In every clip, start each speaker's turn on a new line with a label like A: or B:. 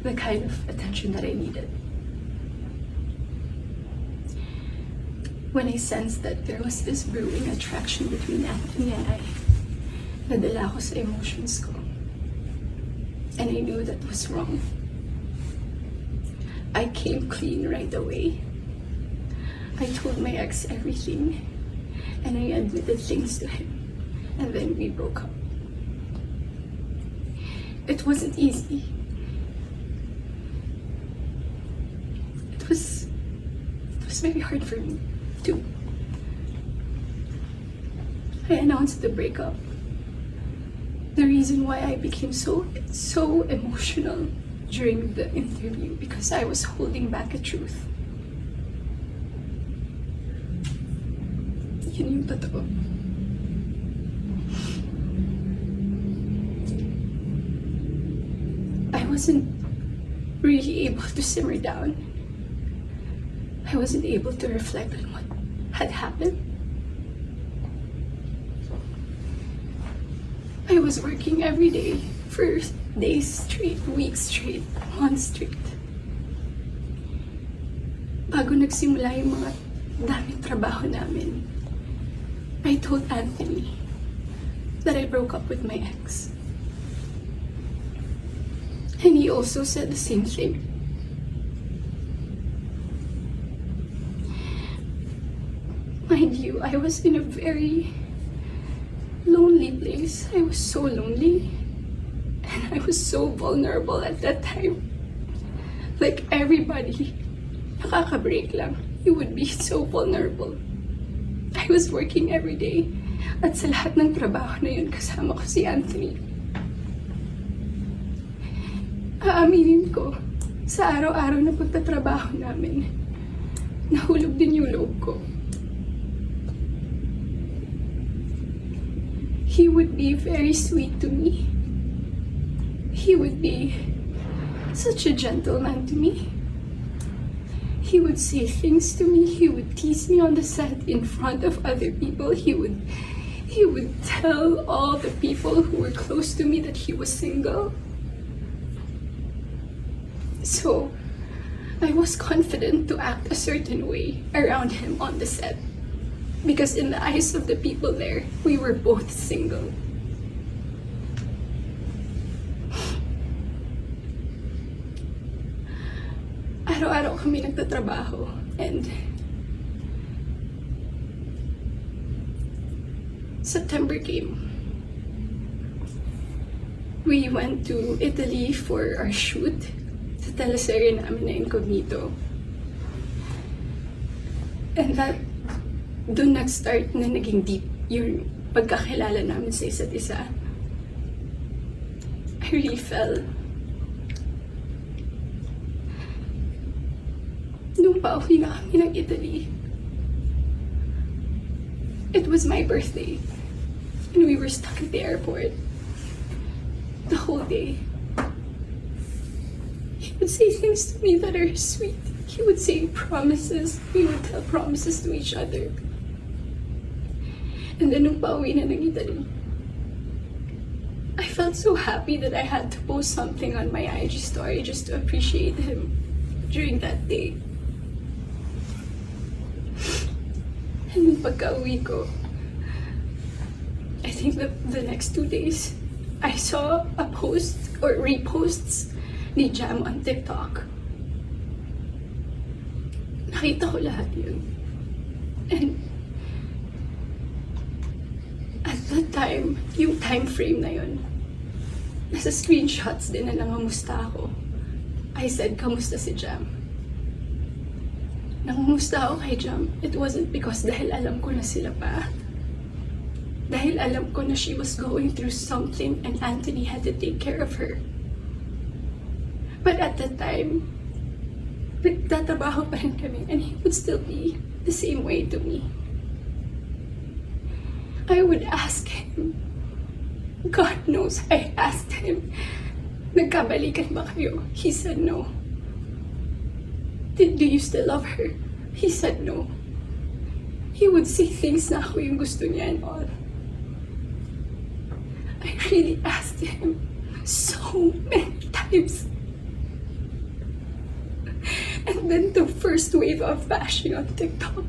A: the kind of attention that I needed. When I sensed that there was this brewing attraction between Anthony and I, nadala ako sa emotions ko. And I knew that was wrong. I came clean right away. I told my ex everything, and I admitted things to him, and then we broke up. It wasn't easy. It was very hard for me, too. I announced the breakup. The reason why I became so emotional during the interview, because I was holding back a truth. Yun yung totoo. I wasn't really able to simmer down. I wasn't able to reflect on what had happened. I was working every day for days straight, weeks straight, months straight. Bago nagsimula yung mga daming trabaho namin, I told Anthony that I broke up with my ex. And he also said the same thing. Mind you, I was in a very lonely place. I was so lonely. And I was so vulnerable at that time. Like everybody, nakaka-break lang. You would be so vulnerable. I was working every day. At sa lahat ng trabaho na yun, kasama ko si Anthony. Aaminin ko, sa araw-araw na pagtatrabaho namin, nahulog din yung loob ko. He would be very sweet to me. He would be such a gentleman to me. He would say things to me. He would tease me on the set in front of other people. He would tell all the people who were close to me that he was single. So, I was confident to act a certain way around him on the set. Because in the eyes of the people there, we were both single. Araw-araw kami nagtatrabaho, and September came. We went to Italy for our shoot sa teleserye namin na Incognito. And doon nag-start na naging deep yung pagkakilala namin sa isa't isa. I really fell. Nung pauwi na kami ng Italy, it was my birthday, and we were stuck at the airport the whole day. He would say things to me that are sweet. He would say promises. We would tell promises to each other. And then nung pauwi na ng Italy, I felt so happy that I had to post something on my IG story just to appreciate him during that day. And nung pagka-uwi ko, I think the next 2 days, I saw a post or reposts ni Jam on TikTok. Nakita ko lahat yun. And at that time, yung time frame na yun, nasa screenshots din na nangamusta ako. I said, kamusta si Jam? Nangamusta ako kay Jam. It wasn't because dahil alam ko na sila pa. Dahil alam ko na she was going through something and Anthony had to take care of her. But at that time, nagtatrabaho pa rin kami, and he would still be the same way to me. I would ask him, God knows I asked him, nagkabalikan ba kayo? He said no. Do you still love her? He said no. He would say things na ako yung gusto niya and all. I really asked him so many times. And then the first wave of bashing on TikTok.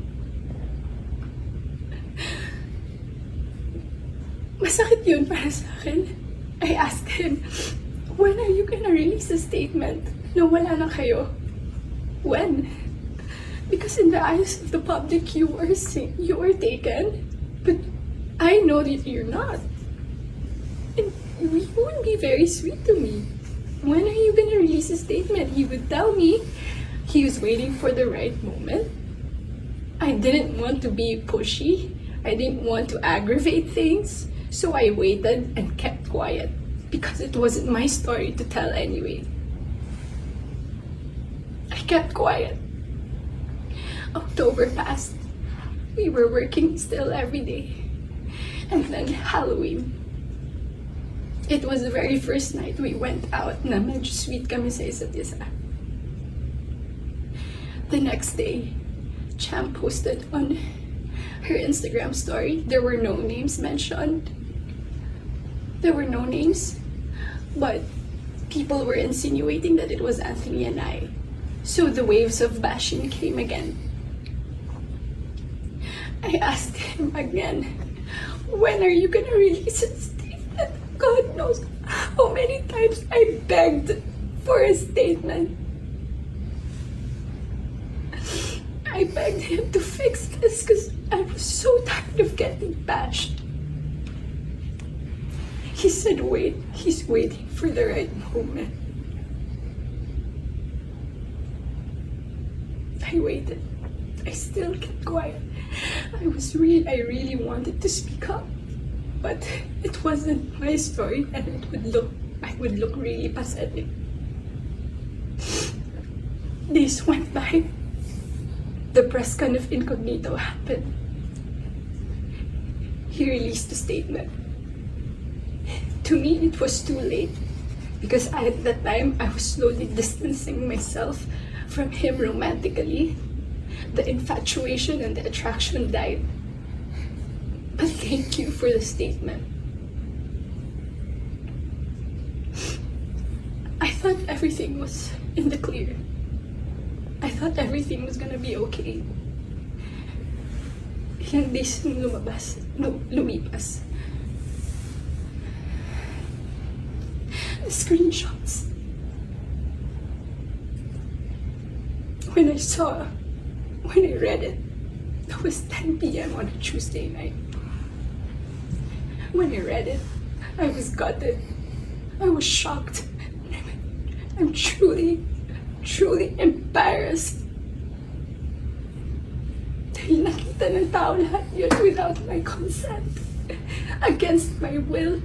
A: Masakit yun para sa akin. I asked him, when are you gonna release a statement na wala na kayo? When? Because in the eyes of the public, you are taken. But I know that you're not. And you would be very sweet to me. When are you gonna release a statement? He would tell me he was waiting for the right moment. I didn't want to be pushy. I didn't want to aggravate things. So I waited and kept quiet because it wasn't my story to tell anyway. I kept quiet. October passed. We were working still every day. And then Halloween. It was the very first night we went out na medyo sweet kami sa isa't isa. The next day, Cham posted on her Instagram story. There were no names mentioned. There were no names, but people were insinuating that it was Anthony and I. So the waves of bashing came again. I asked him again, when are you gonna release a statement? God knows how many times I begged for a statement. I begged him to fix this because I was so tired of getting bashed. He said, wait, he's waiting for the right moment. I waited. I still kept quiet. I really wanted to speak up. But it wasn't my story and I would look really pathetic. Days went by. The press con of Incognito happened. He released a statement. To me, it was too late because at that time, I was slowly distancing myself from him romantically. The infatuation and the attraction died. But thank you for the statement. I thought everything was in the clear. I thought everything was gonna be okay. Ilang days nung lumipas. The screenshots. When I read it, it was 10 p.m. on a Tuesday night. When I read it, I was gutted. I was shocked. I'm truly embarrassed. Dahil nakita ng tao lahat yun without my consent. Against my will.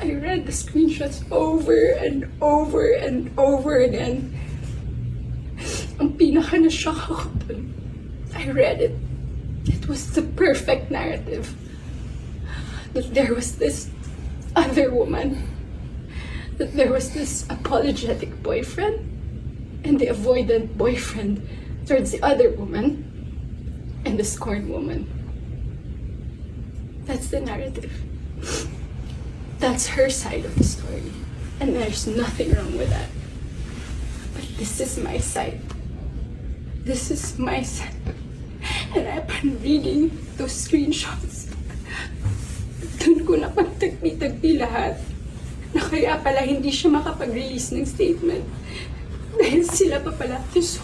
A: I read the screenshots over and over and over again. Ang pinaka na-shock ako dun. I read it. It was the perfect narrative. That there was this other woman. That there was this apologetic boyfriend and the avoidant boyfriend towards the other woman and the scorned woman. That's the narrative. That's her side of the story. And there's nothing wrong with that. But this is my side. This is my side. And I've been reading those screenshots. Doon ko napagtagpi-tagpi lahat. Na kaya pala hindi siya makapag-release ng statement. Dahil sila pa pala, this